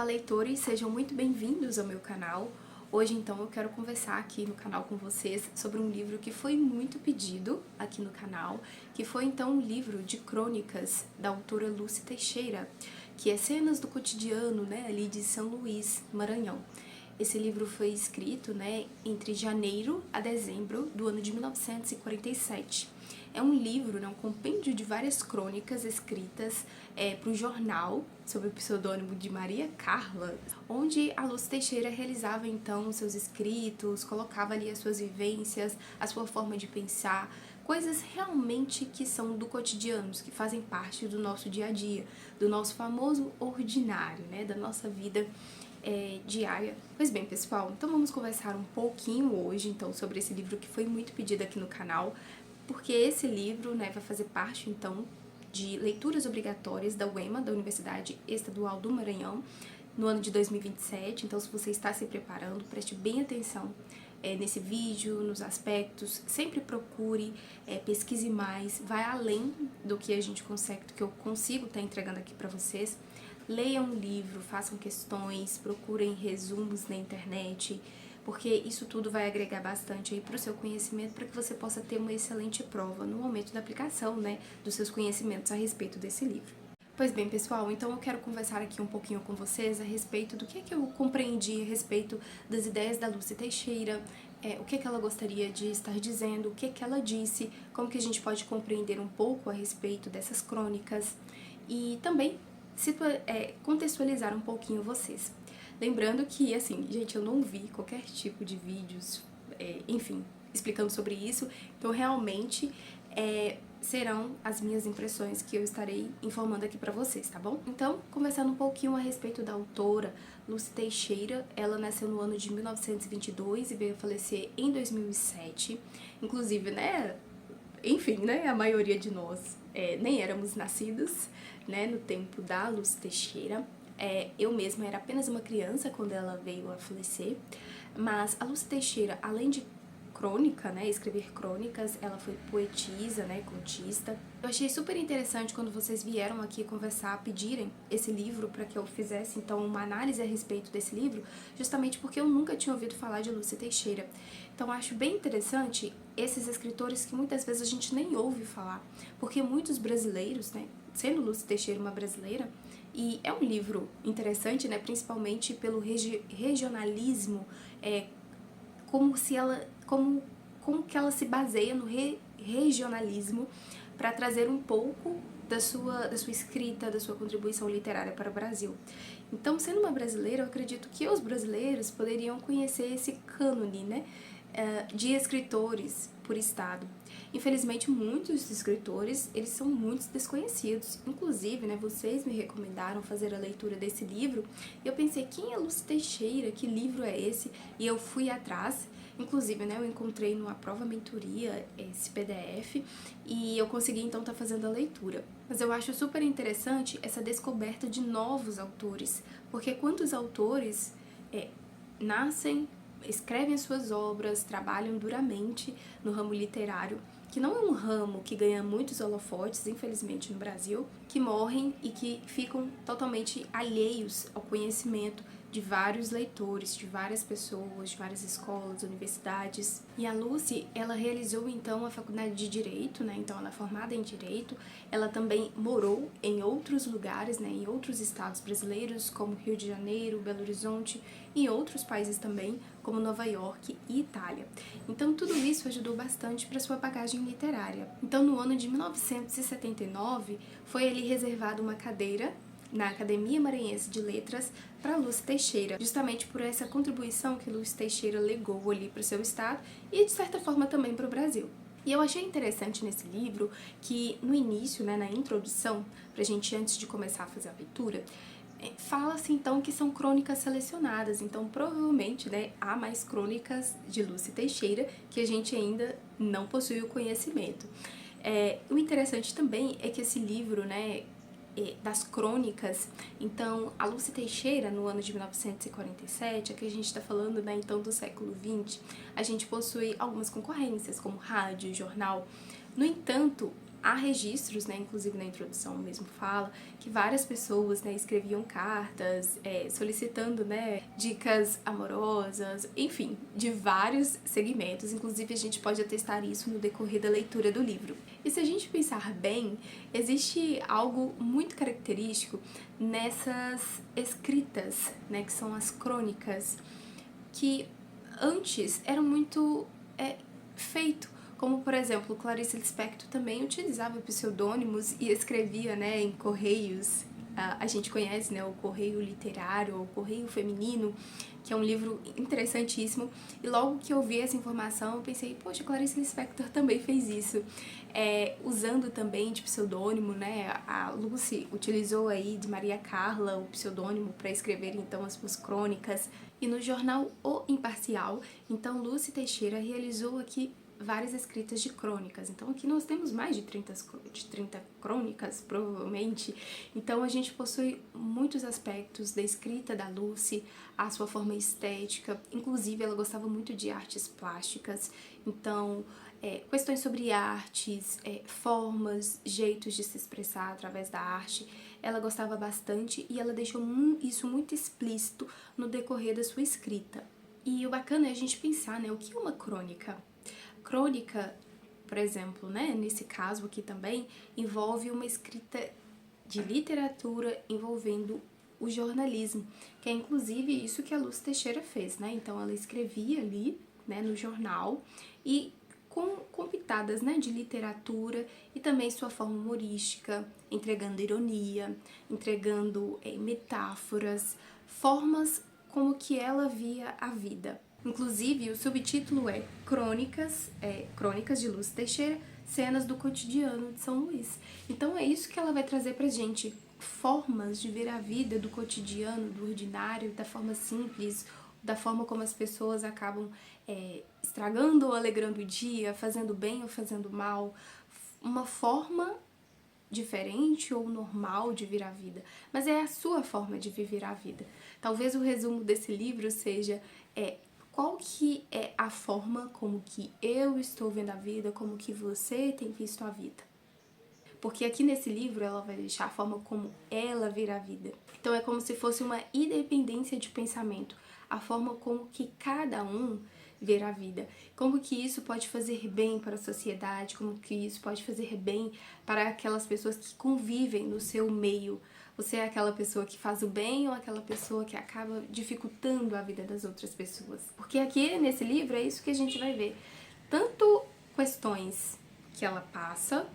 Olá, leitores, sejam muito bem-vindos ao meu canal. Hoje, então, eu quero conversar aqui no canal com vocês sobre um livro que foi muito pedido aqui no canal, que foi, então, um livro de crônicas da autora Lúcia Teixeira, que é Cenas do Cotidiano, né, ali de São Luís, Maranhão. Esse livro foi escrito, né, entre janeiro a dezembro do ano de 1947. É um livro, né, um compêndio de várias crônicas escritas para o jornal, sob o pseudônimo de Maria Carla, onde a Lúcia Teixeira realizava então seus escritos, colocava ali as suas vivências, a sua forma de pensar, coisas realmente que são do cotidiano, que fazem parte do nosso dia a dia, do nosso famoso ordinário, né, da nossa vida diária. Pois bem, pessoal, então vamos conversar um pouquinho hoje então sobre esse livro que foi muito pedido aqui no canal, porque esse livro, né, vai fazer parte então de leituras obrigatórias da UEMA, da Universidade Estadual do Maranhão, no ano de 2027. Então, se você está se preparando, preste bem atenção nesse vídeo, nos aspectos, sempre procure, pesquise mais, vai além do que a gente consegue, do que eu consigo estar entregando aqui para vocês. Leiam um livro, façam questões, procurem resumos na internet, porque isso tudo vai agregar bastante aí para o seu conhecimento, para que você possa ter uma excelente prova no momento da aplicação, né, dos seus conhecimentos a respeito desse livro. Pois bem, pessoal, então eu quero conversar aqui um pouquinho com vocês a respeito do que eu compreendi a respeito das ideias da Lúcia Teixeira, o que ela gostaria de estar dizendo, o que ela disse, como que a gente pode compreender um pouco a respeito dessas crônicas e também contextualizar um pouquinho vocês. Lembrando que, assim, gente, eu não vi qualquer tipo de vídeos, enfim, explicando sobre isso, então realmente serão as minhas impressões que eu estarei informando aqui pra vocês, tá bom? Então, conversando um pouquinho a respeito da autora Lúcia Teixeira, ela nasceu no ano de 1922 e veio a falecer em 2007, inclusive, né, enfim, né, a maioria de nós nem éramos nascidos, né, no tempo da Lúcia Teixeira. Eu mesma era apenas uma criança quando ela veio a falecer, mas a Lúcia Teixeira, além de crônica, né, escrever crônicas, ela foi poetisa, né, contista. Eu achei super interessante quando vocês vieram aqui conversar, pedirem esse livro para que eu fizesse, então, uma análise a respeito desse livro, justamente porque eu nunca tinha ouvido falar de Lúcia Teixeira. Então, eu acho bem interessante esses escritores que muitas vezes a gente nem ouve falar, porque muitos brasileiros, né, sendo Lúcia Teixeira uma brasileira, e é um livro interessante, né, principalmente pelo regionalismo, como que ela se baseia no regionalismo para trazer um pouco da sua escrita, da sua contribuição literária para o Brasil. Então, sendo uma brasileira, eu acredito que os brasileiros poderiam conhecer esse cânone, né, de escritores por estado. Infelizmente, muitos escritores, eles são muito desconhecidos. Inclusive, né, vocês me recomendaram fazer a leitura desse livro, e eu pensei, quem é Lúcia Teixeira? Que livro é esse? E eu fui atrás. Inclusive, né, eu encontrei no Aprova Mentoria esse PDF e eu consegui então estar fazendo a leitura. Mas eu acho super interessante essa descoberta de novos autores, porque quantos autores nascem, escrevem as suas obras, trabalham duramente no ramo literário, que não é um ramo que ganha muitos holofotes, infelizmente, no Brasil, que morrem e que ficam totalmente alheios ao conhecimento de vários leitores, de várias pessoas, de várias escolas, universidades. E a Lucy, ela realizou então a faculdade de Direito, né? Então ela é formada em Direito. Ela também morou em outros lugares, né? Em outros estados brasileiros, como Rio de Janeiro, Belo Horizonte e outros países também, como Nova York e Itália. Então tudo isso ajudou bastante para sua bagagem literária. Então no ano de 1979 foi ali reservada uma cadeira na Academia Maranhense de Letras para Lúcia Teixeira, justamente por essa contribuição que Lúcia Teixeira legou ali para o seu estado e de certa forma também para o Brasil. E eu achei interessante nesse livro que no início, né, na introdução, pra gente antes de começar a fazer a leitura, fala-se então que são crônicas selecionadas, então provavelmente, né, há mais crônicas de Lúcia Teixeira que a gente ainda não possui o conhecimento. O interessante também é que esse livro, né, das crônicas, então a Lúcia Teixeira, no ano de 1947, aqui a gente está falando, né, então do século XX, a gente possui algumas concorrências, como rádio, jornal. No entanto, há registros, né, inclusive na introdução mesmo fala, que várias pessoas, né, escreviam cartas solicitando, né, dicas amorosas, enfim, de vários segmentos. Inclusive a gente pode atestar isso no decorrer da leitura do livro. E se a gente pensar bem, existe algo muito característico nessas escritas, né, que são as crônicas, que antes eram muito feito. Como, por exemplo, Clarice Lispector também utilizava pseudônimos e escrevia, né, em correios. A gente conhece, né, o Correio Literário, ou o Correio Feminino, que é um livro interessantíssimo. E logo que eu vi essa informação, eu pensei, poxa, Clarice Lispector também fez isso. Usando também de pseudônimo, né, a Lucy utilizou aí de Maria Carla o pseudônimo para escrever então as suas crônicas. E no jornal O Imparcial, então Lucy Teixeira realizou aqui várias escritas de crônicas. Então aqui nós temos mais de 30 crônicas, provavelmente. Então a gente possui muitos aspectos da escrita da Lucy, a sua forma estética. Inclusive ela gostava muito de artes plásticas. Então questões sobre artes, formas, jeitos de se expressar através da arte, ela gostava bastante e ela deixou isso muito explícito no decorrer da sua escrita. E o bacana é a gente pensar, né, o que é uma crônica? Crônica, por exemplo, né, nesse caso aqui também, envolve uma escrita de literatura envolvendo o jornalismo, que é inclusive isso que a Lúcia Teixeira fez, né? Então ela escrevia ali, né, no jornal e com pitadas, né, de literatura e também sua forma humorística, entregando ironia, entregando metáforas, formas como que ela via a vida. Inclusive, o subtítulo é Crônicas de Lúcia Teixeira, cenas do cotidiano de São Luís. Então é isso que ela vai trazer pra gente, formas de ver a vida do cotidiano, do ordinário, da forma simples, da forma como as pessoas acabam estragando ou alegrando o dia, fazendo bem ou fazendo mal, uma forma diferente ou normal de ver a vida, mas é a sua forma de viver a vida. Talvez o resumo desse livro seja qual que é a forma como que eu estou vendo a vida, como que você tem visto a vida. Porque aqui nesse livro ela vai deixar a forma como ela vê a vida. Então é como se fosse uma independência de pensamento, a forma como que cada um vê a vida, como que isso pode fazer bem para a sociedade, como que isso pode fazer bem para aquelas pessoas que convivem no seu meio. Você é aquela pessoa que faz o bem ou aquela pessoa que acaba dificultando a vida das outras pessoas? Porque aqui nesse livro é isso que a gente vai ver. Tanto questões que ela passa,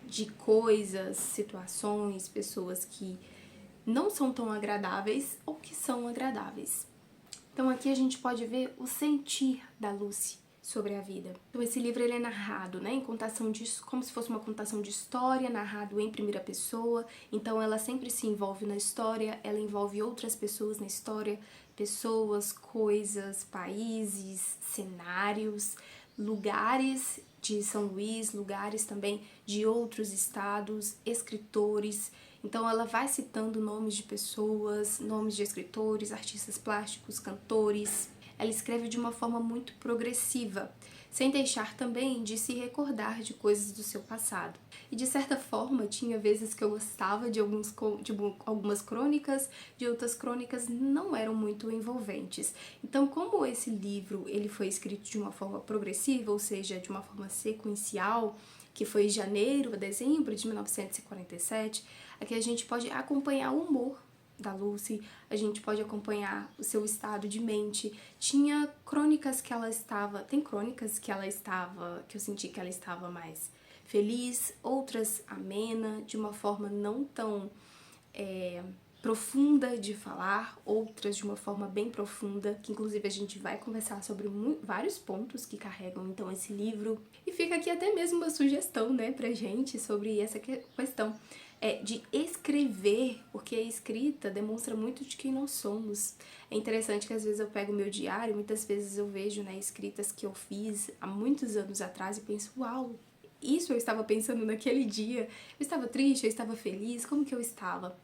de coisas, situações, pessoas que não são tão agradáveis ou que são agradáveis. Então aqui a gente pode ver o sentir da Lucy sobre a vida. Então esse livro ele é narrado, né, em contação de, como se fosse uma contação de história, narrado em primeira pessoa. Então ela sempre se envolve na história, ela envolve outras pessoas na história, pessoas, coisas, países, cenários, lugares de São Luís, lugares também de outros estados, escritores. Então ela vai citando nomes de pessoas, nomes de escritores, artistas plásticos, cantores. Ela escreve de uma forma muito progressiva, sem deixar também de se recordar de coisas do seu passado. E de certa forma, tinha vezes que eu gostava de algumas crônicas, de outras crônicas não eram muito envolventes. Então, como esse livro ele foi escrito de uma forma progressiva, ou seja, de uma forma sequencial, que foi de janeiro a dezembro de 1947, aqui a gente pode acompanhar o humor da Lucy, a gente pode acompanhar o seu estado de mente. Tinha crônicas que ela estava, tem crônicas que ela estava, que eu senti que ela estava mais feliz, outras amena, de uma forma não tão profunda de falar, outras de uma forma bem profunda, que inclusive a gente vai conversar sobre vários pontos que carregam então esse livro. E fica aqui até mesmo uma sugestão, né, pra gente sobre essa questão de escrever, porque a escrita demonstra muito de quem nós somos. É interessante que às vezes eu pego o meu diário, muitas vezes eu vejo, né, escritas que eu fiz há muitos anos atrás e penso, uau, isso eu estava pensando naquele dia, eu estava triste, eu estava feliz, como que eu estava?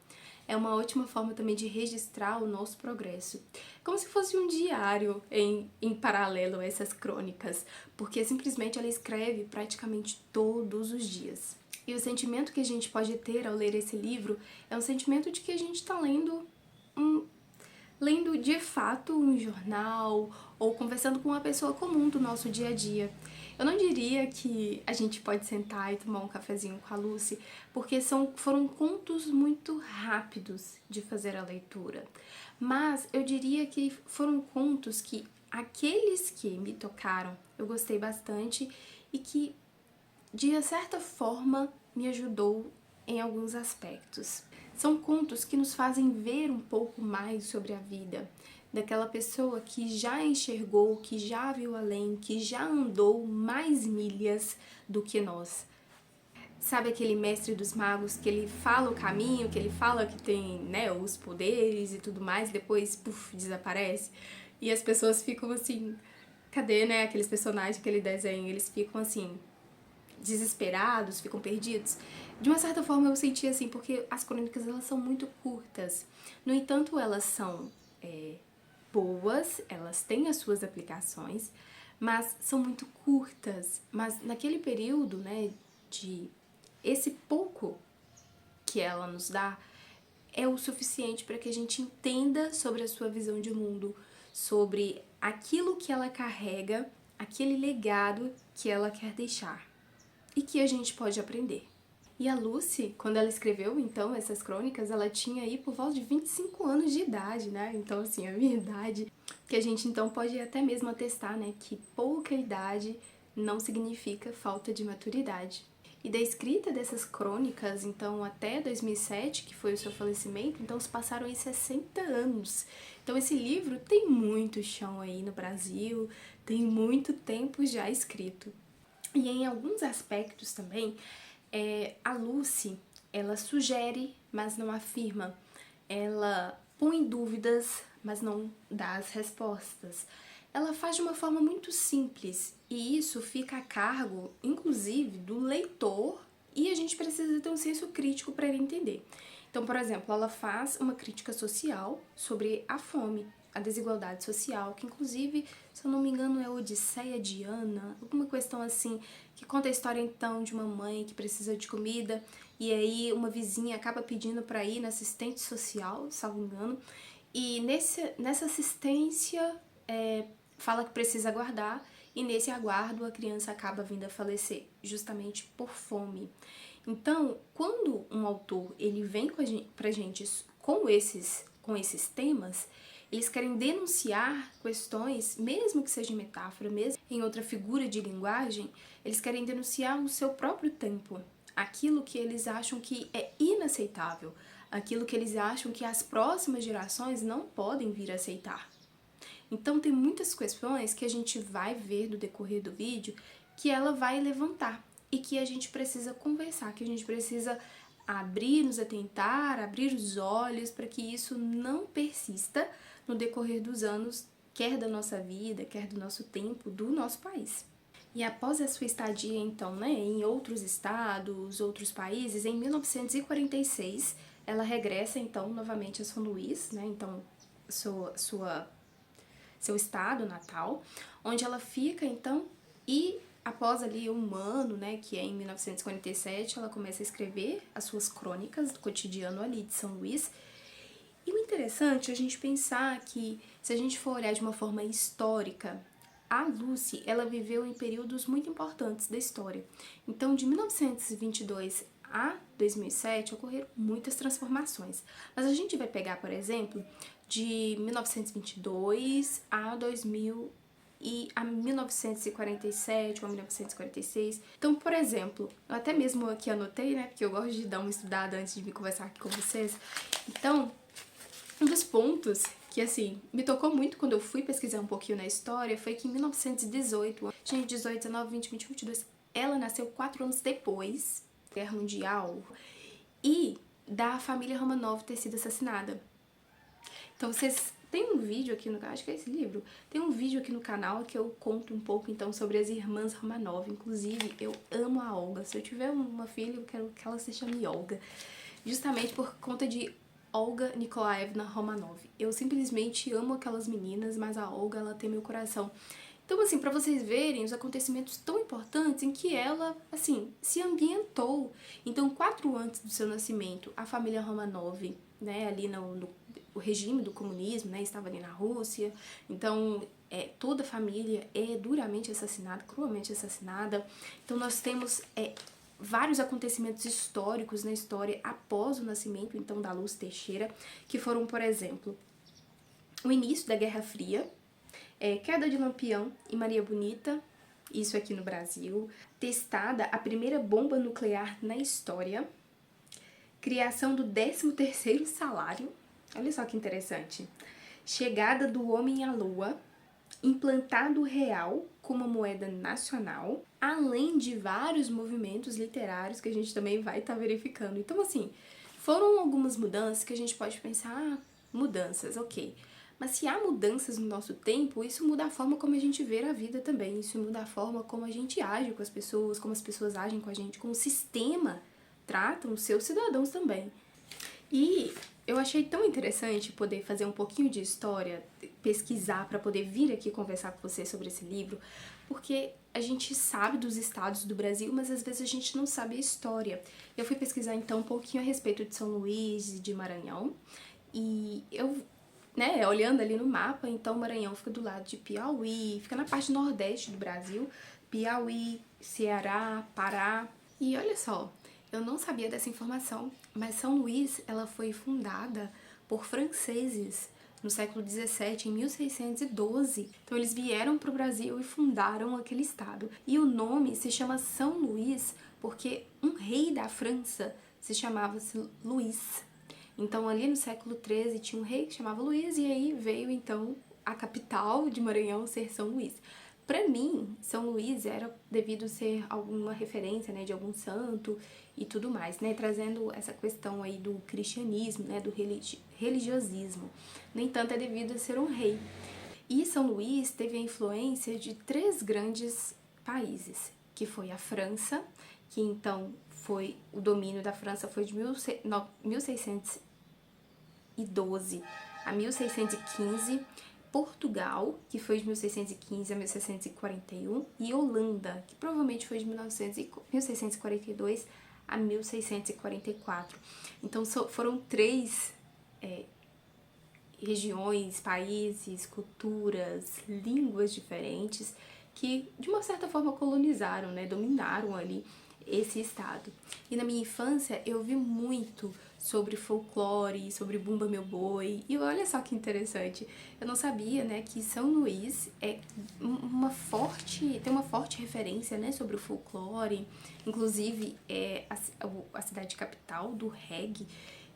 É uma ótima forma também de registrar o nosso progresso. Como se fosse um diário em paralelo a essas crônicas, porque simplesmente ela escreve praticamente todos os dias. E o sentimento que a gente pode ter ao ler esse livro é um sentimento de que a gente está lendo de fato um jornal ou conversando com uma pessoa comum do nosso dia a dia. Eu não diria que a gente pode sentar e tomar um cafezinho com a Lucy, porque foram contos muito rápidos de fazer a leitura. Mas eu diria que foram contos que aqueles que me tocaram, eu gostei bastante e que, de certa forma, me ajudou em alguns aspectos. São contos que nos fazem ver um pouco mais sobre a vida, daquela pessoa que já enxergou, que já viu além, que já andou mais milhas do que nós. Sabe aquele mestre dos magos que ele fala o caminho, que ele fala que tem, né, os poderes e tudo mais, depois, puf, desaparece? E as pessoas ficam assim, cadê, né, aqueles personagens, aquele desenho, eles ficam assim, desesperados, ficam perdidos. De uma certa forma eu senti assim, porque as crônicas elas são muito curtas. No entanto, elas são boas, elas têm as suas aplicações, mas são muito curtas. Mas naquele período, né, de esse pouco que ela nos dá, é o suficiente para que a gente entenda sobre a sua visão de mundo, sobre aquilo que ela carrega, aquele legado que ela quer deixar e que a gente pode aprender. E a Lucy, quando ela escreveu, então, essas crônicas, ela tinha aí por volta de 25 anos de idade, né? Então, assim, a minha idade, que a gente, então, pode até mesmo atestar, né? Que pouca idade não significa falta de maturidade. E da escrita dessas crônicas, então, até 2007, que foi o seu falecimento, então, se passaram aí 60 anos. Então, esse livro tem muito chão aí no Brasil, tem muito tempo já escrito. E em alguns aspectos também, a Lucy, ela sugere, mas não afirma. Ela põe dúvidas, mas não dá as respostas. Ela faz de uma forma muito simples e isso fica a cargo, inclusive, do leitor e a gente precisa ter um senso crítico para ele entender. Então, por exemplo, ela faz uma crítica social sobre a fome, a desigualdade social, que inclusive, se eu não me engano, é Odisseia de Ana, alguma questão assim, que conta a história então de uma mãe que precisa de comida e aí uma vizinha acaba pedindo para ir na assistente social, salvo engano, e nessa assistência fala que precisa aguardar e nesse aguardo a criança acaba vindo a falecer, justamente por fome. Então, quando um autor ele vem pra gente com esses temas, eles querem denunciar questões, mesmo que seja em metáfora, mesmo em outra figura de linguagem, eles querem denunciar o seu próprio tempo, aquilo que eles acham que é inaceitável, aquilo que eles acham que as próximas gerações não podem vir a aceitar. Então tem muitas questões que a gente vai ver no decorrer do vídeo que ela vai levantar e que a gente precisa conversar, que a gente precisa abrir, nos atentar, abrir os olhos para que isso não persista no decorrer dos anos, quer da nossa vida, quer do nosso tempo, do nosso país. E após a sua estadia, então, né, em outros estados, outros países, em 1946, ela regressa, então, novamente a São Luís, né, então, seu estado natal, onde ela fica, então, e após ali um ano, né, que é em 1947, ela começa a escrever as suas crônicas do cotidiano ali de São Luís. E o interessante é a gente pensar que, se a gente for olhar de uma forma histórica, a Lucy, ela viveu em períodos muito importantes da história. Então, de 1922 a 2007, ocorreram muitas transformações. Mas a gente vai pegar, por exemplo, de 1922 a 2000 e a 1947 ou a 1946. Então, por exemplo, eu até mesmo aqui anotei, né, porque eu gosto de dar uma estudada antes de vir conversar aqui com vocês. Então, um dos pontos que, assim, me tocou muito quando eu fui pesquisar um pouquinho na história foi que em 1918, gente, 18, 19, 20, 21, 22, ela nasceu 4 anos depois da Guerra Mundial e da família Romanov ter sido assassinada. Então, vocês tem um vídeo aqui no canal, acho que é esse livro, tem um vídeo aqui no canal que eu conto um pouco, então, sobre as irmãs Romanov. Inclusive, eu amo a Olga. Se eu tiver uma filha, eu quero que ela se chame Olga. Justamente por conta de Olga Nikolaevna Romanov. Eu simplesmente amo aquelas meninas, mas a Olga, ela tem meu coração. Então, assim, para vocês verem os acontecimentos tão importantes em que ela, assim, se ambientou. Então, 4 antes do seu nascimento, a família Romanov, né, ali no o regime do comunismo, né, estava ali na Rússia. Então, toda a família é duramente assassinada, cruelmente assassinada. Então, nós temos vários acontecimentos históricos na história após o nascimento, então, da Lúcia Teixeira, que foram, por exemplo, o início da Guerra Fria, queda de Lampião e Maria Bonita, isso aqui no Brasil, testada a primeira bomba nuclear na história, criação do 13º salário, olha só que interessante, chegada do homem à lua, implantado o real como moeda nacional, além de vários movimentos literários que a gente também vai estar verificando. Então, assim, foram algumas mudanças que a gente pode pensar, mudanças, ok. Mas se há mudanças no nosso tempo, isso muda a forma como a gente vê a vida também, isso muda a forma como a gente age com as pessoas, como as pessoas agem com a gente, como o sistema trata os seus cidadãos também. E eu achei tão interessante poder fazer um pouquinho de história, pesquisar para poder vir aqui conversar com você sobre esse livro, porque a gente sabe dos estados do Brasil, mas às vezes a gente não sabe a história. Eu fui pesquisar então um pouquinho a respeito de São Luís e de Maranhão, e eu, né, olhando ali no mapa, então Maranhão fica do lado de Piauí, fica na parte nordeste do Brasil, Piauí, Ceará, Pará, e olha só, eu não sabia dessa informação, mas São Luís ela foi fundada por franceses no século XVII, em 1612. Então eles vieram para o Brasil e fundaram aquele estado. E o nome se chama São Luís porque um rei da França se chamava-se Luís. Então ali no século XIII tinha um rei que chamava Luís e aí veio então a capital de Maranhão ser São Luís. Para mim, São Luís era devido ser alguma referência, né, de algum santo e tudo mais, né, trazendo essa questão aí do cristianismo, né, do religiosismo. No entanto, é devido a ser um rei. E São Luís teve a influência de 3 grandes países, que foi a França, que então foi o domínio da França foi de 1612 a 1615, Portugal, que foi de 1615 a 1641, e Holanda, que provavelmente foi de 1642 a 1644. Então foram 3 regiões, países, culturas, línguas diferentes que de uma certa forma colonizaram, né, dominaram ali esse estado. E na minha infância eu vi muito sobre folclore, sobre Bumba Meu Boi, e olha só que interessante, eu não sabia, né, que São Luís tem uma forte referência, né, sobre o folclore, inclusive é a cidade capital do reggae.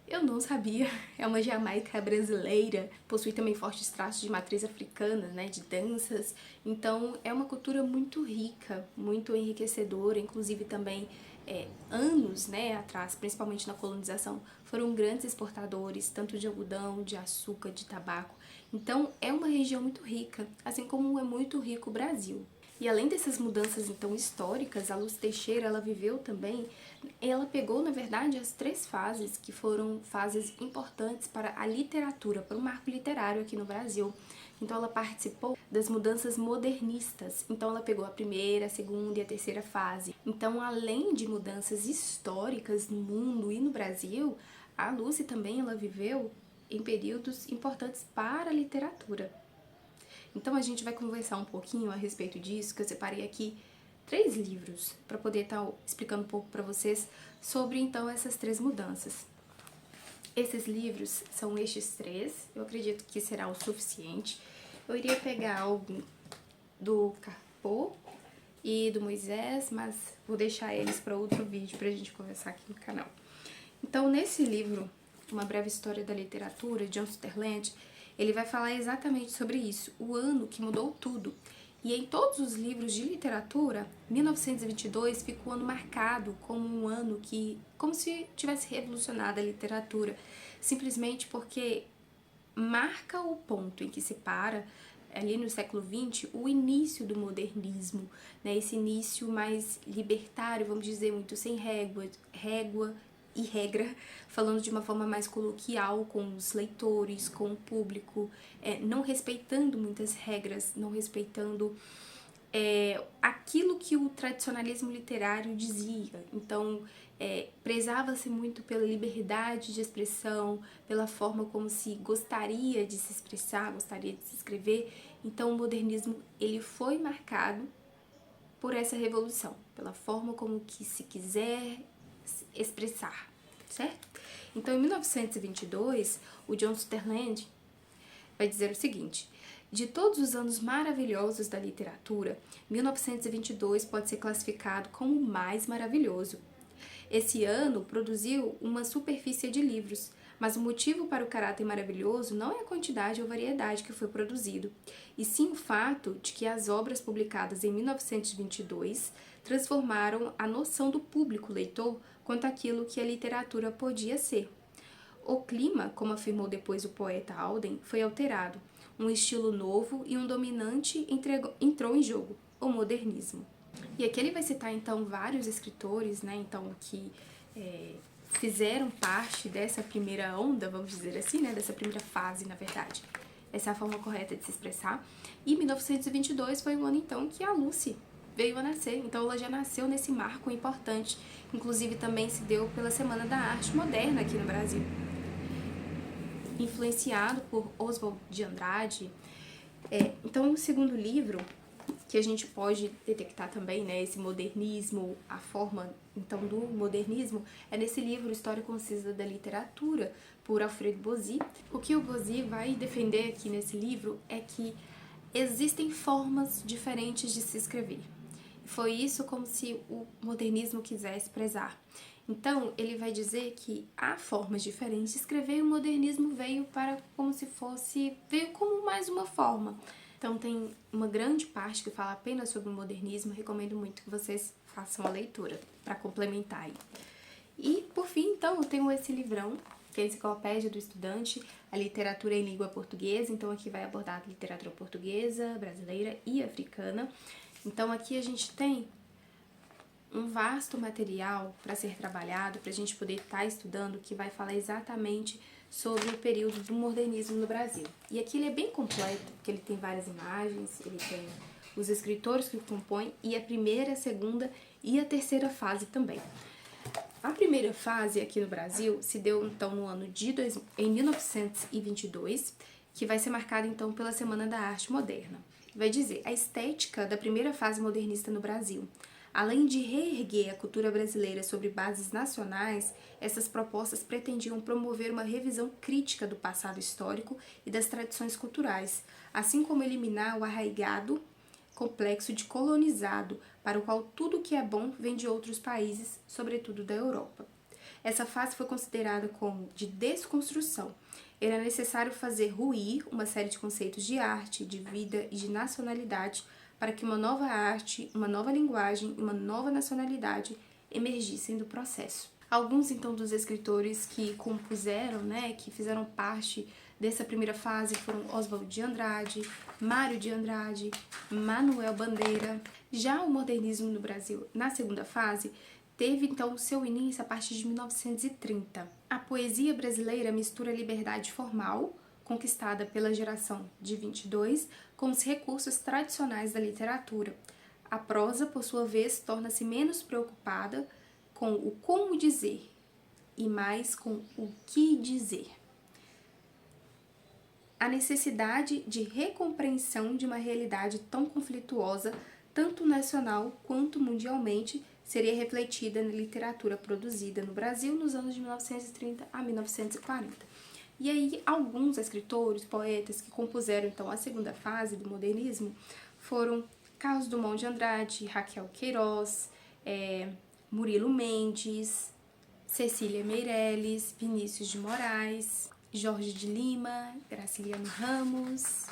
Eu não sabia, é uma Jamaica brasileira, possui também fortes traços de matriz africana, né, de danças, então é uma cultura muito rica, muito enriquecedora, inclusive também anos, né, atrás, principalmente na colonização, foram grandes exportadores, tanto de algodão, de açúcar, de tabaco, então é uma região muito rica, assim como é muito rico o Brasil. E além dessas mudanças então históricas, a Lúcia Teixeira, ela viveu também, ela pegou na verdade as 3 fases que foram fases importantes para a literatura, para o marco literário aqui no Brasil. Então ela participou das mudanças modernistas, então ela pegou a primeira, a segunda e a terceira fase. Então além de mudanças históricas no mundo e no Brasil, a Lúcia também ela viveu em períodos importantes para a literatura. Então a gente vai conversar um pouquinho a respeito disso, que eu separei aqui 3 livros para poder estar explicando um pouco para vocês sobre então essas 3 mudanças. Esses livros são estes 3, eu acredito que será o suficiente. Eu iria pegar algum do Carpo e do Moisés, mas vou deixar eles para outro vídeo pra gente conversar aqui no canal. Então nesse livro, Uma Breve História da Literatura, de John Sutherland, ele vai falar exatamente sobre isso, o ano que mudou tudo. E em todos os livros de literatura, 1922 ficou um ano marcado como um ano que, como se tivesse revolucionado a literatura, simplesmente porque marca o ponto em que se para, ali no século XX, o início do modernismo, né? Esse início mais libertário, vamos dizer, muito sem régua, e regra, falando de uma forma mais coloquial com os leitores, com o público, não respeitando muitas regras, não respeitando aquilo que o tradicionalismo literário dizia. Então, prezava-se muito pela liberdade de expressão, pela forma como se gostaria de se expressar, gostaria de se escrever. Então, o modernismo ele foi marcado por essa revolução, pela forma como que se quiser expressar, certo? Então, em 1922, o John Sutherland vai dizer o seguinte: de todos os anos maravilhosos da literatura, 1922 pode ser classificado como o mais maravilhoso. Esse ano produziu uma superfície de livros, mas o motivo para o caráter maravilhoso não é a quantidade ou variedade que foi produzido, e sim o fato de que as obras publicadas em 1922 transformaram a noção do público leitor quanto àquilo que a literatura podia ser. O clima, como afirmou depois o poeta Auden, foi alterado. Um estilo novo e um dominante entrou em jogo, o modernismo. E aqui ele vai citar então vários escritores, né, então que fizeram parte dessa primeira onda, vamos dizer assim, né, dessa primeira fase, na verdade. Essa é a forma correta de se expressar. E 1922 foi o ano então que a Lucy veio a nascer. Então ela já nasceu nesse marco importante. Inclusive também se deu pela Semana da Arte Moderna aqui no Brasil. Influenciado por Oswald de Andrade. Então, o segundo livro que a gente pode detectar também, né, esse modernismo, a forma, então, do modernismo, é nesse livro História Concisa da Literatura, por Alfred Bozy. O que o Bozy vai defender aqui nesse livro é que existem formas diferentes de se escrever. Foi isso como se o modernismo quisesse prezar. Então, ele vai dizer que há formas diferentes de escrever e o modernismo veio como mais uma forma. Então, tem uma grande parte que fala apenas sobre o modernismo. Recomendo muito que vocês façam a leitura para complementar aí. E, por fim, então, eu tenho esse livrão, que é a Enciclopédia do Estudante, a literatura em língua portuguesa. Então, aqui vai abordar a literatura portuguesa, brasileira e africana. Então, aqui a gente tem um vasto material para ser trabalhado, para a gente poder estar estudando, que vai falar exatamente sobre o período do modernismo no Brasil. E aqui ele é bem completo, porque ele tem várias imagens, ele tem os escritores que o compõem, e a primeira, a segunda e a terceira fase também. A primeira fase aqui no Brasil se deu então no ano em 1922, que vai ser marcada então pela Semana da Arte Moderna. Vai dizer a estética da primeira fase modernista no Brasil. Além de reerguer a cultura brasileira sobre bases nacionais, essas propostas pretendiam promover uma revisão crítica do passado histórico e das tradições culturais, assim como eliminar o arraigado complexo de colonizado, para o qual tudo o que é bom vem de outros países, sobretudo da Europa. Essa fase foi considerada como de desconstrução. Era necessário fazer ruir uma série de conceitos de arte, de vida e de nacionalidade para que uma nova arte, uma nova linguagem e uma nova nacionalidade emergissem do processo. Alguns, então, dos escritores que compuseram, né, que fizeram parte dessa primeira fase foram Oswald de Andrade, Mário de Andrade, Manuel Bandeira. Já o modernismo no Brasil, na segunda fase, teve, então, o seu início a partir de 1930. A poesia brasileira mistura a liberdade formal, conquistada pela geração de 22, com os recursos tradicionais da literatura. A prosa, por sua vez, torna-se menos preocupada com o como dizer e mais com o que dizer. A necessidade de recompreensão de uma realidade tão conflituosa, tanto nacional quanto mundialmente, seria refletida na literatura produzida no Brasil nos anos de 1930 a 1940. E aí, alguns escritores, poetas que compuseram, então, a segunda fase do modernismo foram Carlos Drummond de Andrade, Raquel Queiroz, Murilo Mendes, Cecília Meirelles, Vinícius de Moraes, Jorge de Lima, Graciliano Ramos,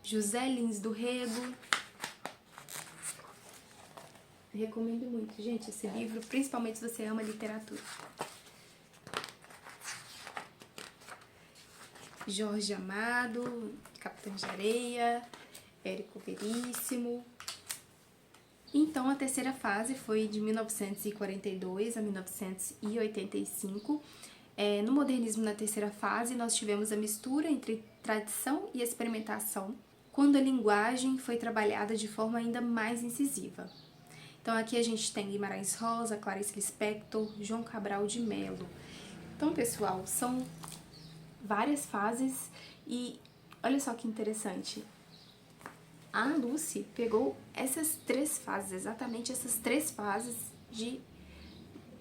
José Lins do Rego. Recomendo muito, gente, esse livro, principalmente se você ama literatura. Jorge Amado, Capitães de Areia, Érico Veríssimo, Então, a terceira fase foi de 1942 a 1985. No modernismo, na terceira fase, nós tivemos a mistura entre tradição e experimentação, quando a linguagem foi trabalhada de forma ainda mais incisiva. Então, aqui a gente tem Guimarães Rosa, Clarice Lispector, João Cabral de Melo. Então, pessoal, são várias fases e olha só que interessante. A Lucy pegou essas três fases, exatamente essas três fases de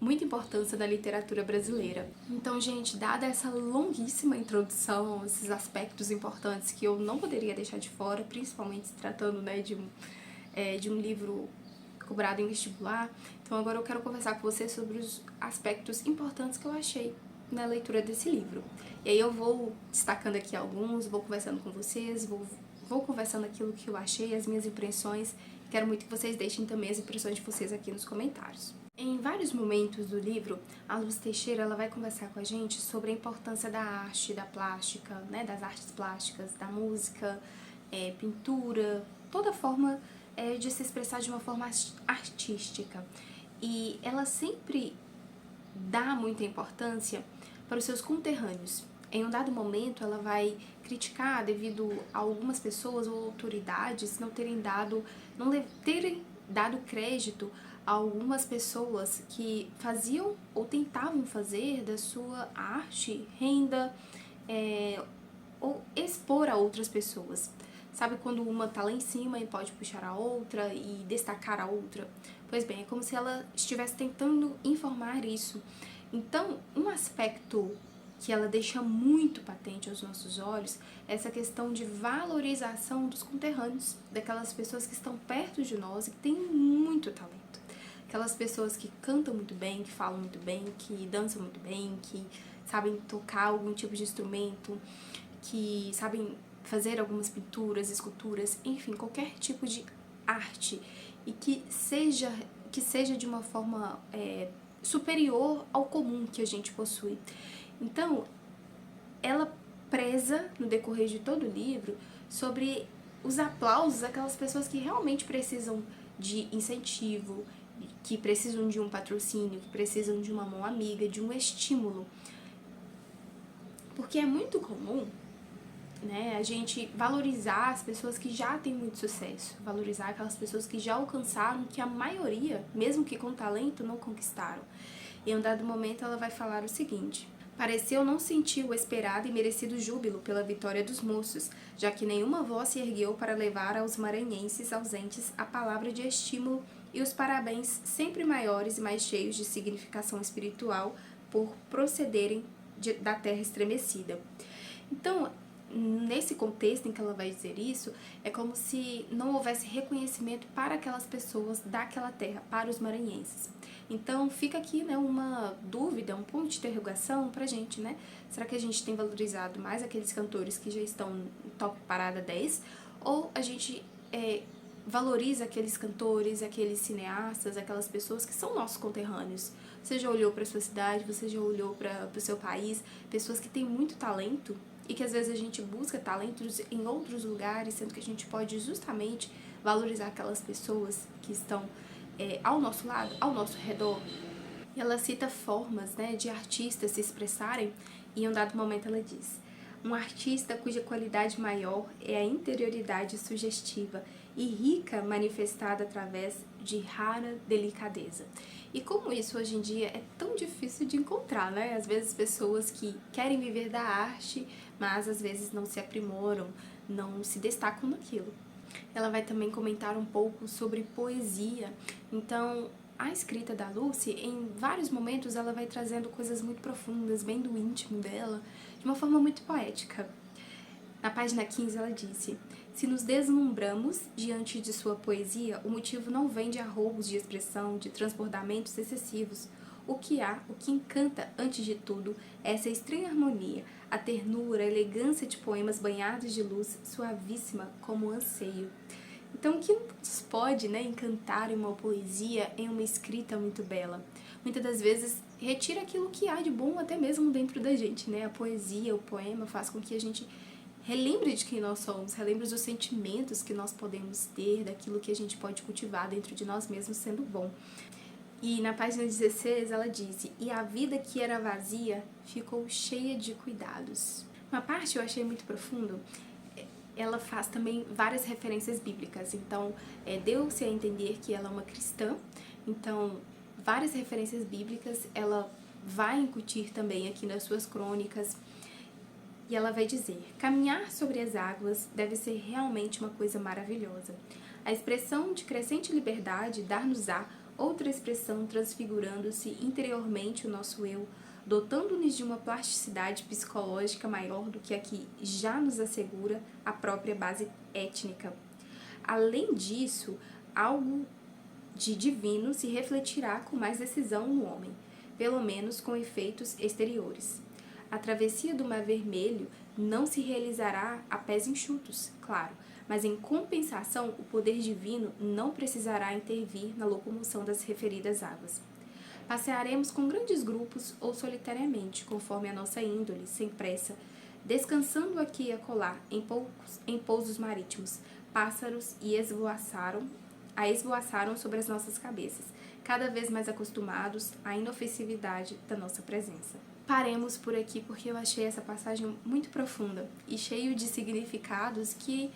muita importância na literatura brasileira. Então, gente, dada essa longuíssima introdução, esses aspectos importantes que eu não poderia deixar de fora, principalmente se tratando, né, de um livro cobrado em vestibular, então agora eu quero conversar com vocês sobre os aspectos importantes que eu achei na leitura desse livro. E aí eu vou destacando aqui alguns, vou conversando com vocês, vou conversando aquilo que eu achei, as minhas impressões. Quero muito que vocês deixem também as impressões de vocês aqui nos comentários. Em vários momentos do livro, a Luz Teixeira ela vai conversar com a gente sobre a importância da arte, da plástica, né, das artes plásticas, da música, pintura, toda forma de se expressar de uma forma artística. E ela sempre dá muita importância para os seus conterrâneos. Em um dado momento, ela vai criticar devido a algumas pessoas ou autoridades não terem dado crédito a algumas pessoas que faziam ou tentavam fazer da sua arte renda ou expor a outras pessoas. Sabe quando uma tá lá em cima e pode puxar a outra e destacar a outra? Pois bem, é como se ela estivesse tentando informar isso. Então, um aspecto que ela deixa muito patente aos nossos olhos é essa questão de valorização dos conterrâneos, daquelas pessoas que estão perto de nós e que têm muito talento. Aquelas pessoas que cantam muito bem, que falam muito bem, que dançam muito bem, que sabem tocar algum tipo de instrumento, que sabem fazer algumas pinturas, esculturas, enfim, qualquer tipo de arte e que seja de uma forma superior ao comum que a gente possui. Então, ela preza no decorrer de todo o livro sobre os aplausos daquelas pessoas que realmente precisam de incentivo, que precisam de um patrocínio, que precisam de uma mão amiga, de um estímulo. Porque é muito comum, né, a gente valorizar as pessoas que já têm muito sucesso, valorizar aquelas pessoas que já alcançaram, que a maioria, mesmo que com talento, não conquistaram. Em um dado momento ela vai falar o seguinte: pareceu não sentir o esperado e merecido júbilo pela vitória dos moços, já que nenhuma voz se ergueu para levar aos maranhenses ausentes a palavra de estímulo e os parabéns sempre maiores e mais cheios de significação espiritual por procederem da terra estremecida. Então, nesse contexto em que ela vai dizer isso, é como se não houvesse reconhecimento para aquelas pessoas daquela terra, para os maranhenses. Então fica aqui, né, uma dúvida, um ponto de interrogação pra gente, né? Será que a gente tem valorizado mais aqueles cantores que já estão no top parada 10? Ou a gente valoriza aqueles cantores, aqueles cineastas, aquelas pessoas que são nossos conterrâneos? Você já olhou para sua cidade, você já olhou para o seu país, pessoas que têm muito talento e que às vezes a gente busca talentos em outros lugares, sendo que a gente pode justamente valorizar aquelas pessoas que estão ao nosso lado, ao nosso redor. E ela cita formas, né, de artistas se expressarem e em um dado momento ela diz: um artista cuja qualidade maior é a interioridade sugestiva e rica manifestada através de rara delicadeza. E como isso hoje em dia é tão difícil de encontrar, né? Às vezes pessoas que querem viver da arte, mas às vezes não se aprimoram, não se destacam naquilo. Ela vai também comentar um pouco sobre poesia. Então, a escrita da Lucy, em vários momentos, ela vai trazendo coisas muito profundas, bem do íntimo dela, de uma forma muito poética. Na página 15 ela disse: se nos deslumbramos diante de sua poesia, o motivo não vem de arroubos de expressão, de transbordamentos excessivos. O que encanta antes de tudo, é essa estranha harmonia, a ternura, a elegância de poemas banhados de luz, suavíssima como anseio. Então, o que nos pode, né, encantar em uma poesia, em uma escrita muito bela? Muitas das vezes retira aquilo que há de bom até mesmo dentro da gente, né? A poesia, o poema faz com que a gente relembre de quem nós somos, relembre dos sentimentos que nós podemos ter, daquilo que a gente pode cultivar dentro de nós mesmos sendo bom. E na página 16 ela diz: e a vida que era vazia ficou cheia de cuidados. Uma parte eu achei muito profundo, ela faz também várias referências bíblicas. Então, deu-se a entender que ela é uma cristã. Então, várias referências bíblicas ela vai incutir também aqui nas suas crônicas. E ela vai dizer: caminhar sobre as águas deve ser realmente uma coisa maravilhosa. A expressão de crescente liberdade dar-nos-á outra expressão transfigurando-se interiormente o nosso eu, dotando-nos de uma plasticidade psicológica maior do que a que já nos assegura a própria base étnica. Além disso, algo de divino se refletirá com mais decisão no homem, pelo menos com efeitos exteriores. A travessia do Mar Vermelho não se realizará a pés enxutos, claro, mas em compensação o poder divino não precisará intervir na locomoção das referidas águas. Passearemos com grandes grupos ou solitariamente, conforme a nossa índole, sem pressa, descansando aqui e acolá, em pousos marítimos. Pássaros esvoaçaram sobre as nossas cabeças, cada vez mais acostumados à inofensividade da nossa presença. Paremos por aqui porque eu achei essa passagem muito profunda e cheio de significados que,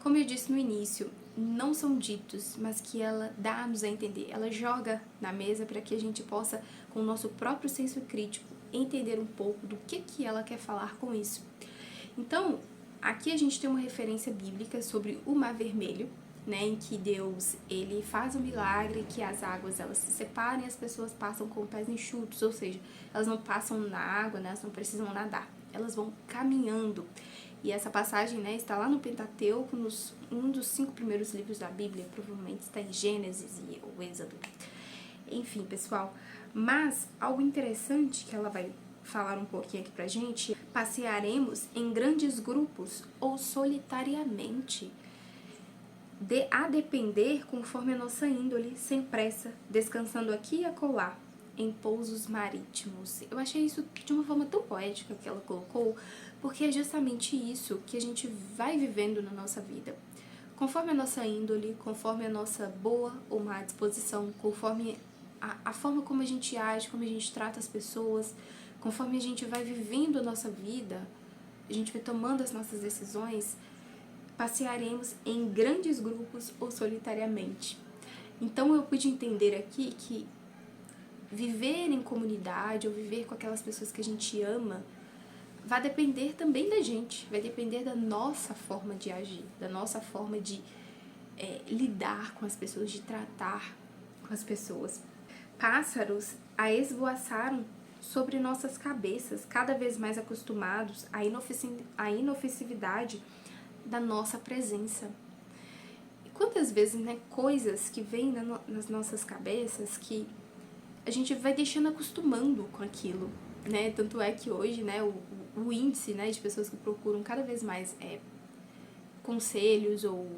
como eu disse no início, não são ditos, mas que ela dá-nos a entender. Ela joga na mesa para que a gente possa, com o nosso próprio senso crítico, entender um pouco do que ela quer falar com isso. Então, aqui a gente tem uma referência bíblica sobre o Mar Vermelho, né, em que Deus ele faz um milagre, que as águas elas se separam e as pessoas passam com pés enxutos, ou seja, elas não passam na água, né, elas não precisam nadar, elas vão caminhando. E essa passagem, né, está lá no Pentateuco, um dos 5 primeiros livros da Bíblia, provavelmente está em Gênesis e o Êxodo. Enfim, pessoal, mas algo interessante que ela vai falar um pouquinho aqui pra gente: passearemos em grandes grupos ou solitariamente, a depender conforme a nossa índole, sem pressa, descansando aqui e acolá, em pousos marítimos. Eu achei isso de uma forma tão poética que ela colocou, porque é justamente isso que a gente vai vivendo na nossa vida. Conforme a nossa índole, conforme a nossa boa ou má disposição, conforme a forma como a gente age, como a gente trata as pessoas, conforme a gente vai vivendo a nossa vida, a gente vai tomando as nossas decisões, passearemos em grandes grupos ou solitariamente. Então eu pude entender aqui que viver em comunidade ou viver com aquelas pessoas que a gente ama vai depender também da gente, vai depender da nossa forma de agir, da nossa forma de lidar com as pessoas, de tratar com as pessoas. Pássaros a esvoaçaram sobre nossas cabeças, cada vez mais acostumados à inofensividade da nossa presença. E quantas vezes, né, coisas que vêm nas nossas cabeças que a gente vai deixando acostumando com aquilo, né? Tanto é que hoje, né, o índice, né, de pessoas que procuram cada vez mais conselhos ou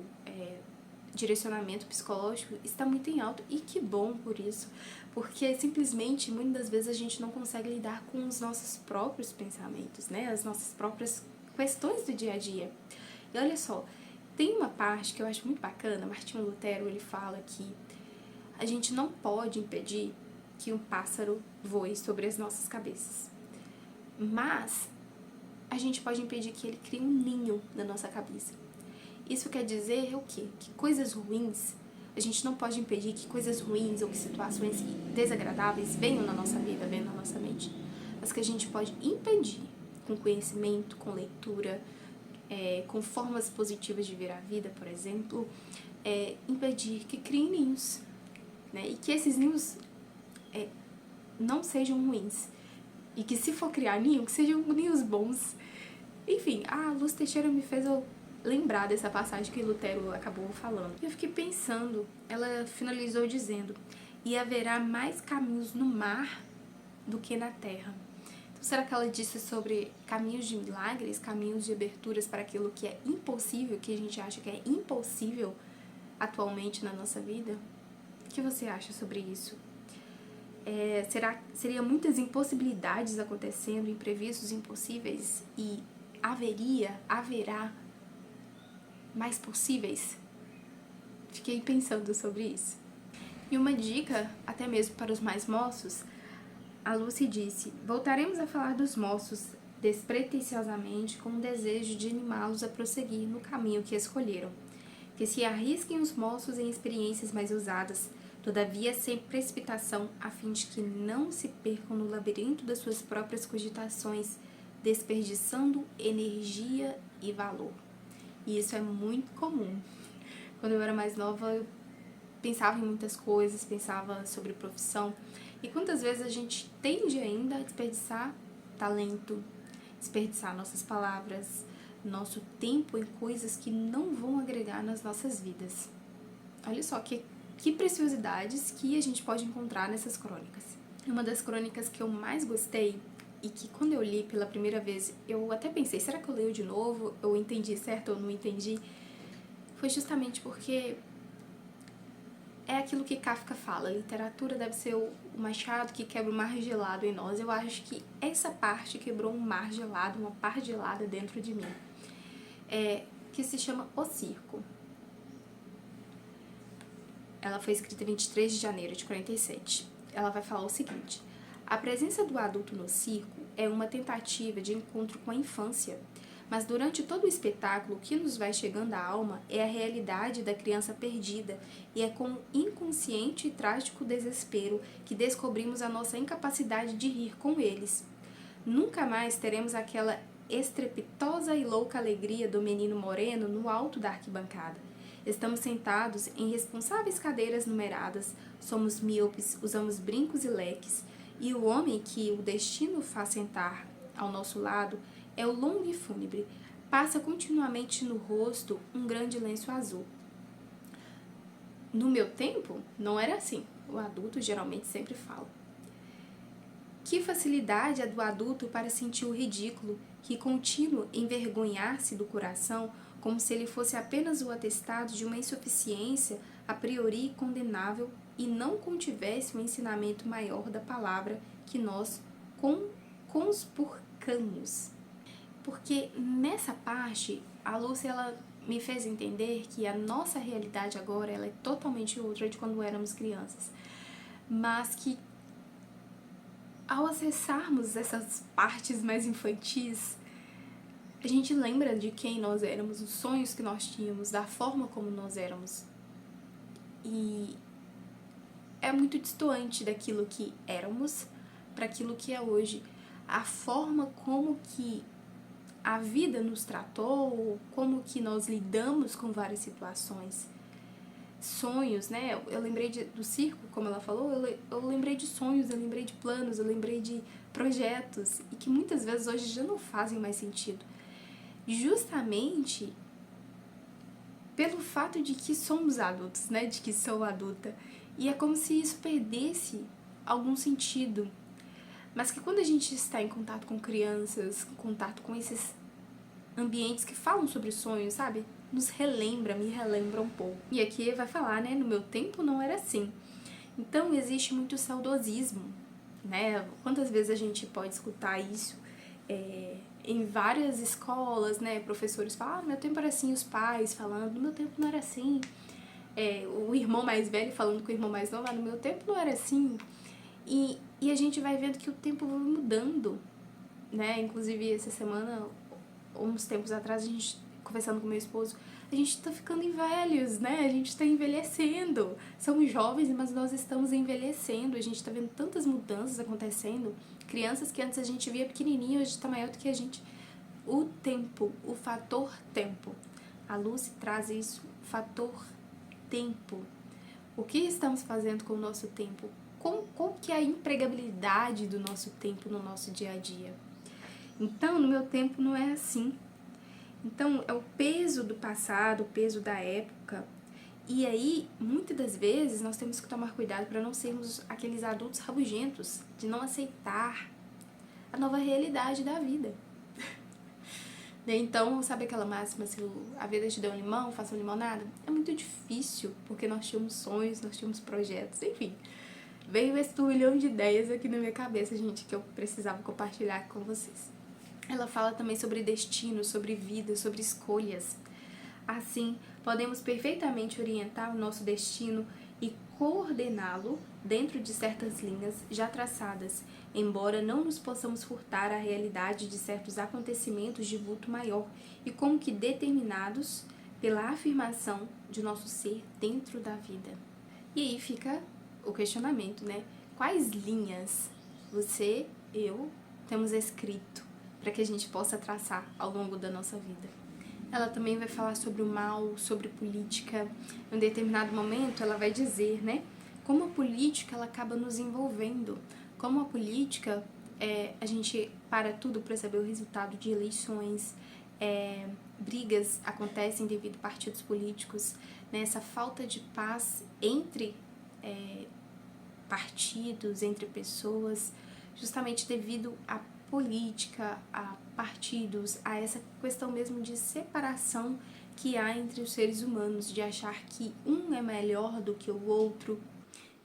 direcionamento psicológico está muito em alta, e que bom por isso, porque simplesmente muitas das vezes a gente não consegue lidar com os nossos próprios pensamentos, né, as nossas próprias questões do dia a dia. E olha só, tem uma parte que eu acho muito bacana. Martinho Lutero, ele fala que a gente não pode impedir que um pássaro voe sobre as nossas cabeças, mas a gente pode impedir que ele crie um ninho na nossa cabeça. Isso quer dizer o quê? Que coisas ruins, a gente não pode impedir que coisas ruins ou que situações desagradáveis venham na nossa vida, venham na nossa mente, mas que a gente pode impedir com conhecimento, com leitura, com formas positivas de ver a vida, por exemplo, impedir que criem ninhos, né? E que esses ninhos não sejam ruins, e que se for criar ninho, que sejam ninhos bons. Enfim, a Luz Teixeira me fez eu lembrar dessa passagem que Lutero acabou falando. Eu fiquei pensando, ela finalizou dizendo: e haverá mais caminhos no mar do que na terra. Então, será que ela disse sobre caminhos de milagres, caminhos de aberturas para aquilo que é impossível, que a gente acha que é impossível atualmente na nossa vida? O que você acha sobre isso? Seria muitas impossibilidades acontecendo, imprevistos, impossíveis, e haverá mais possíveis? Fiquei pensando sobre isso. E uma dica, até mesmo para os mais moços, a Lucy disse: voltaremos a falar dos moços despretensiosamente com o desejo de animá-los a prosseguir no caminho que escolheram. Que se arrisquem os moços em experiências mais ousadas, todavia sem precipitação, a fim de que não se percam no labirinto das suas próprias cogitações, desperdiçando energia e valor. E isso é muito comum. Quando eu era mais nova, eu pensava em muitas coisas, pensava sobre profissão. E quantas vezes a gente tende ainda a desperdiçar talento, desperdiçar nossas palavras, nosso tempo em coisas que não vão agregar nas nossas vidas. Olha só que preciosidades que a gente pode encontrar nessas crônicas. Uma das crônicas que eu mais gostei e que quando eu li pela primeira vez, eu até pensei, será que eu leio de novo? Eu entendi certo ou não entendi? Foi justamente porque é aquilo que Kafka fala, literatura deve ser o machado que quebra o mar gelado em nós. Eu acho que essa parte quebrou um mar gelado, uma par gelada dentro de mim, que se chama O Circo. Ela foi escrita em 23 de janeiro de 47. Ela vai falar o seguinte: a presença do adulto no circo é uma tentativa de encontro com a infância, mas durante todo o espetáculo o que nos vai chegando à alma é a realidade da criança perdida, e é com um inconsciente e trágico desespero que descobrimos a nossa incapacidade de rir com eles. Nunca mais teremos aquela estrepitosa e louca alegria do menino moreno no alto da arquibancada. Estamos sentados em responsáveis cadeiras numeradas, somos míopes, usamos brincos e leques, e o homem que o destino faz sentar ao nosso lado é o longo e fúnebre, passa continuamente no rosto um grande lenço azul. No meu tempo, não era assim, o adulto geralmente sempre fala. Que facilidade a do adulto para sentir o ridículo, que contínuo envergonhar-se do coração, como se ele fosse apenas o atestado de uma insuficiência a priori condenável e não contivesse um ensinamento maior da palavra que nós conspurcamos. Porque nessa parte, a Lúcia ela me fez entender que a nossa realidade agora ela é totalmente outra de quando éramos crianças, mas que ao acessarmos essas partes mais infantis, a gente lembra de quem nós éramos, os sonhos que nós tínhamos, da forma como nós éramos. E é muito distante daquilo que éramos para aquilo que é hoje. A forma como que a vida nos tratou, como que nós lidamos com várias situações. Sonhos, né? Eu lembrei do circo, como ela falou, eu lembrei de sonhos, eu lembrei de planos, eu lembrei de projetos, e que muitas vezes hoje já não fazem mais sentido. Justamente pelo fato de que somos adultos, né? De que sou adulta. E é como se isso perdesse algum sentido. Mas que quando a gente está em contato com crianças, em contato com esses ambientes que falam sobre sonhos, sabe? Nos relembra, me relembra um pouco. E aqui vai falar, né? No meu tempo não era assim. Então existe muito saudosismo, né? Quantas vezes a gente pode escutar isso em várias escolas, né? Professores falam, no meu tempo era assim, os pais falando, no meu tempo não era assim. O irmão mais velho falando com o irmão mais novo, no meu tempo não era assim. E a gente vai vendo que o tempo vai mudando, né? Inclusive, essa semana, uns tempos atrás, a gente, conversando com meu esposo, a gente tá ficando velhos, né? A gente tá envelhecendo. Somos jovens, mas nós estamos envelhecendo. A gente tá vendo tantas mudanças acontecendo. Crianças que antes a gente via pequenininha, hoje tá maior do que a gente. O tempo, o fator tempo. A Lucy traz isso, fator tempo. O que estamos fazendo com o nosso tempo? Qual que é a empregabilidade do nosso tempo no nosso dia a dia? Então, no meu tempo não é assim. Então, é o peso do passado, o peso da época. E aí, muitas das vezes, nós temos que tomar cuidado para não sermos aqueles adultos rabugentos, de não aceitar a nova realidade da vida. Então, sabe aquela máxima, se a vida te deu um limão, faça uma limonada? É muito difícil, porque nós tínhamos sonhos, nós tínhamos projetos, enfim. Veio esse turbilhão de ideias aqui na minha cabeça, gente, que eu precisava compartilhar com vocês. Ela fala também sobre destino, sobre vida, sobre escolhas. Assim, podemos perfeitamente orientar o nosso destino e coordená-lo dentro de certas linhas já traçadas, embora não nos possamos furtar a realidade de certos acontecimentos de vulto maior e como que determinados pela afirmação de nosso ser dentro da vida. E aí fica o questionamento, né? Quais linhas você, eu, temos escrito para que a gente possa traçar ao longo da nossa vida? Ela também vai falar sobre o mal, sobre política. Em um determinado momento, ela vai dizer, né, como a política ela acaba nos envolvendo, como a política, a gente para tudo para saber o resultado de eleições, brigas acontecem devido a partidos políticos, né, essa falta de paz entre partidos, entre pessoas, justamente devido à política, a partidos, a essa questão mesmo de separação que há entre os seres humanos, de achar que um é melhor do que o outro.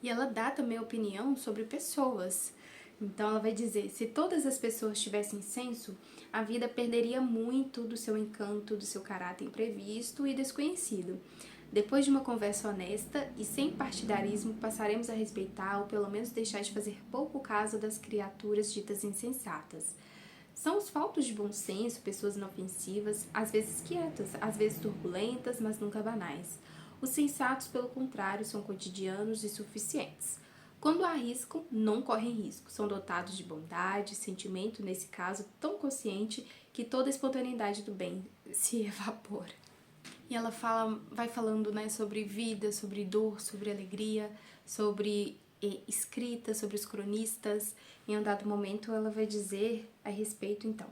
E ela dá também opinião sobre pessoas. Então ela vai dizer, se todas as pessoas tivessem senso, a vida perderia muito do seu encanto, do seu caráter imprevisto e desconhecido. Depois de uma conversa honesta e sem partidarismo, passaremos a respeitar ou pelo menos deixar de fazer pouco caso das criaturas ditas insensatas. São os faltos de bom senso, pessoas inofensivas, às vezes quietas, às vezes turbulentas, mas nunca banais. Os sensatos, pelo contrário, são cotidianos e suficientes. Quando arriscam, não correm risco. São dotados de bondade, sentimento, nesse caso, tão consciente que toda a espontaneidade do bem se evapora. E ela vai falando, né, sobre vida, sobre dor, sobre alegria, sobre escrita, sobre os cronistas. Em um dado momento ela vai dizer a respeito, então: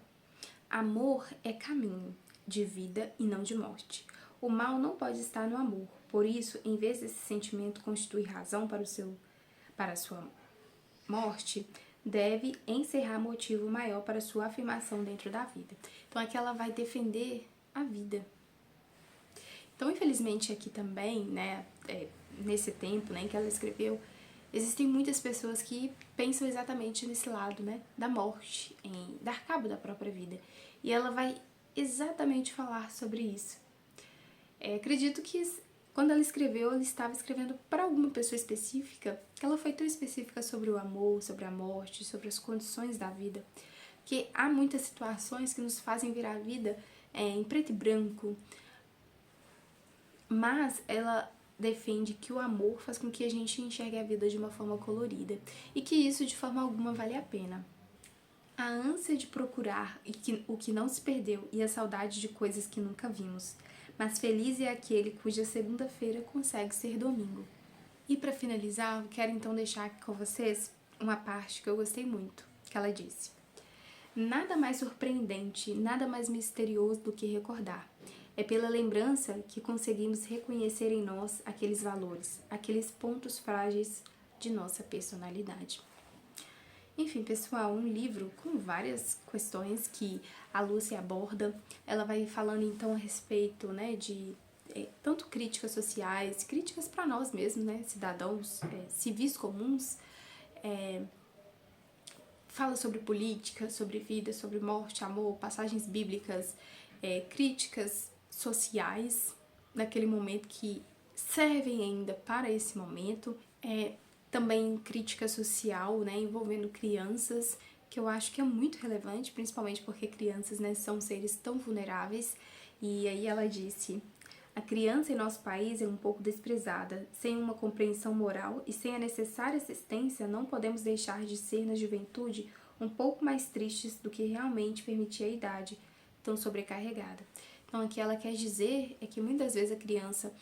amor é caminho de vida e não de morte. O mal não pode estar no amor. Por isso, em vez desse sentimento constituir razão para a sua morte, deve encerrar motivo maior para a sua afirmação dentro da vida. Então aqui ela vai defender a vida. Então, infelizmente, aqui também, né, nesse tempo, né, em que ela escreveu, existem muitas pessoas que pensam exatamente nesse lado, né, da morte, em dar cabo da própria vida. E ela vai exatamente falar sobre isso. Acredito que quando ela escreveu, ela estava escrevendo para alguma pessoa específica, que ela foi tão específica sobre o amor, sobre a morte, sobre as condições da vida, que há muitas situações que nos fazem ver a vida em preto e branco, mas ela defende que o amor faz com que a gente enxergue a vida de uma forma colorida e que isso de forma alguma vale a pena. A ânsia de procurar o que não se perdeu e a saudade de coisas que nunca vimos, mas feliz é aquele cuja segunda-feira consegue ser domingo. E para finalizar, eu quero então deixar aqui com vocês uma parte que eu gostei muito, que ela disse: nada mais surpreendente, nada mais misterioso do que recordar. É pela lembrança que conseguimos reconhecer em nós aqueles valores, aqueles pontos frágeis de nossa personalidade. Enfim, pessoal, um livro com várias questões que a Lucy aborda. Ela vai falando então a respeito, né, de tanto críticas sociais, críticas para nós mesmos, né, cidadãos, civis comuns. Fala sobre política, sobre vida, sobre morte, amor, passagens bíblicas, críticas sociais naquele momento que servem ainda para esse momento, também crítica social, né, envolvendo crianças, que eu acho que é muito relevante, principalmente porque crianças, né, são seres tão vulneráveis. E aí ela disse: a criança em nosso país é um pouco desprezada. Sem uma compreensão moral e sem a necessária assistência, não podemos deixar de ser na juventude um pouco mais tristes do que realmente permitia a idade tão sobrecarregada. Então, o que ela quer dizer é que muitas vezes a criança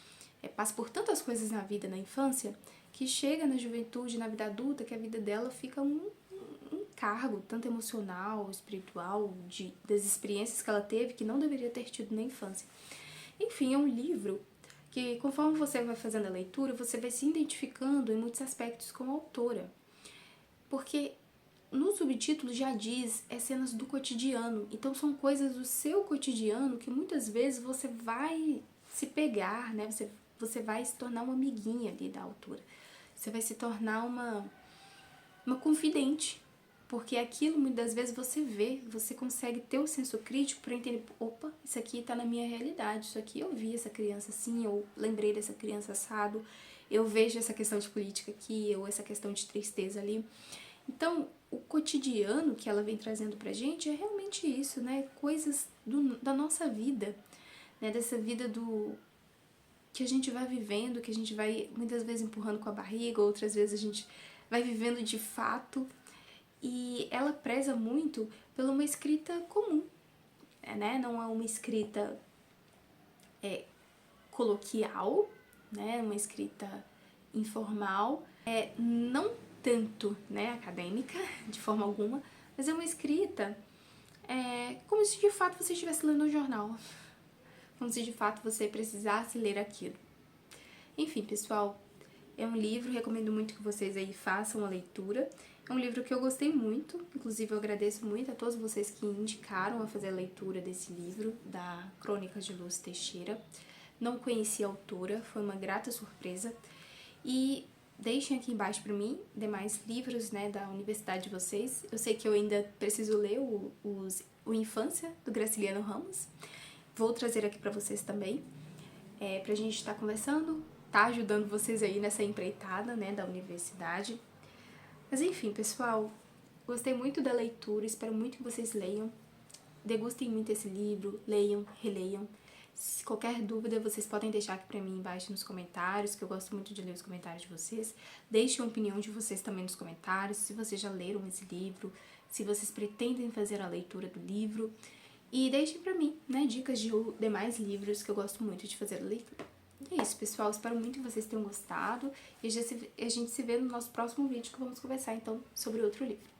passa por tantas coisas na vida, na infância, que chega na juventude, na vida adulta, que a vida dela fica um cargo, tanto emocional, espiritual, das experiências que ela teve, que não deveria ter tido na infância. Enfim, é um livro que, conforme você vai fazendo a leitura, você vai se identificando em muitos aspectos com a autora. Porque no subtítulo já diz cenas do cotidiano. Então são coisas do seu cotidiano que muitas vezes você vai se pegar, né? Você vai se tornar uma amiguinha ali da autora. Você vai se tornar uma confidente. porque aquilo muitas das vezes você vê, você consegue ter o senso crítico para entender, opa, isso aqui tá na minha realidade, isso aqui eu vi essa criança assim, eu lembrei dessa criança assado, eu vejo essa questão de política aqui, ou essa questão de tristeza ali. Então, o cotidiano que ela vem trazendo pra gente é realmente isso, né? Coisas da nossa vida, né? Dessa vida que a gente vai vivendo, que a gente vai muitas vezes empurrando com a barriga, outras vezes a gente vai vivendo de fato. E ela preza muito por uma escrita comum, né? Não é uma escrita coloquial, né? Uma escrita informal, não tanto, né, acadêmica, de forma alguma, mas é uma escrita como se de fato você estivesse lendo um jornal, como se de fato você precisasse ler aquilo. Enfim, pessoal, é um livro, recomendo muito que vocês aí façam a leitura. É um livro que eu gostei muito, inclusive eu agradeço muito a todos vocês que indicaram a fazer a leitura desse livro, da Crônicas de Luz Teixeira. Não conhecia a autora, foi uma grata surpresa. E deixem aqui embaixo para mim demais livros, né, da universidade de vocês. Eu sei que eu ainda preciso ler o Infância, do Graciliano Ramos. Vou trazer aqui para vocês também, pra gente estar conversando, tá ajudando vocês aí nessa empreitada, né, da universidade. Mas enfim, pessoal, gostei muito da leitura, espero muito que vocês leiam. Degustem muito esse livro, leiam, releiam. Se qualquer dúvida, vocês podem deixar aqui pra mim embaixo nos comentários, que eu gosto muito de ler os comentários de vocês. Deixem a opinião de vocês também nos comentários, se vocês já leram esse livro, se vocês pretendem fazer a leitura do livro. E deixem pra mim, né, dicas de demais livros que eu gosto muito de fazer a leitura. E é isso, pessoal. Espero muito que vocês tenham gostado. E a gente se vê no nosso próximo vídeo, que vamos conversar, então, sobre outro livro.